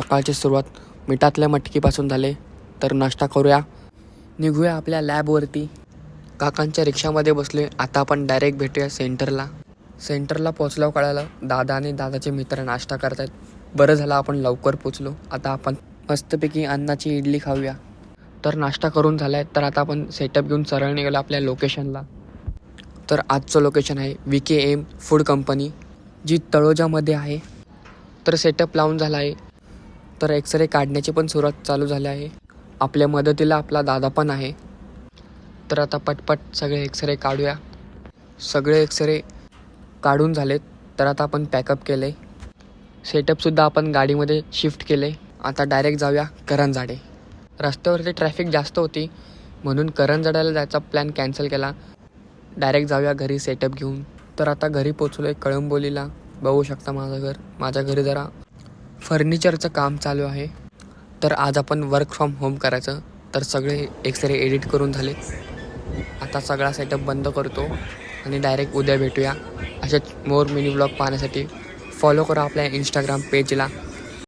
सकाळची सुरुवात मिठातल्या मटकीपासून झाले. तर नाश्ता करूया, निघूया आपल्या लॅबवरती. काकांच्या रिक्षामध्ये बसले. आता आपण डायरेक्ट भेटूया सेंटरला पोचल्यावर कळालं दादा आणि दादाचे मित्र नाश्ता करत आहेत. बरं झालं आपण लवकर पोचलो. आता आपण मस्तपैकी अन्नाची इडली खाऊया. तर नाश्ता करून झाला आहे. तर आता आपण सेटअप घेऊन सरळ निघालो आपल्या लोकेशनला. तर आजचं लोकेशन आहे VKM फूड कंपनी, जी तळोजामध्ये आहे. तर सेटअप लावून झाला आहे. तर एक्सरे काढण्याची पण सुरुवात चालू झाली आहे. आपल्या मदतीला आपला दादा पण आहे. तर आता पटपट सगळे एक्सरे काढूया. सगळे एक्सरे काढून झालेत. तर आता आपण पॅकअप केलं आहे. सेटअपसुद्धा आपण गाडीमध्ये शिफ्ट केले. आता डायरेक्ट जाऊया करंजाडे. रस्त्यावरती ट्रॅफिक जास्त होती म्हणून करंजाड्याला जायचा प्लॅन कॅन्सल केला. डायरेक्ट जाऊया घरी सेटअप घेऊन. तर आता घरी पोचलो आहे कळंबोलीला. बघू शकता माझं घर. माझ्या घरी जरा फर्निचरचं काम चालू आहे. तर आज आपण वर्क फ्रॉम होम करायचं. तर सगळे एक्सरे एडिट करून झाले. आता सगळा सेटअप बंद करतो आणि डायरेक्ट उद्या भेटूया. असेच मोर मिनी ब्लॉग पाहण्यासाठी फॉलो करा आपल्या इंस्टाग्राम पेजला.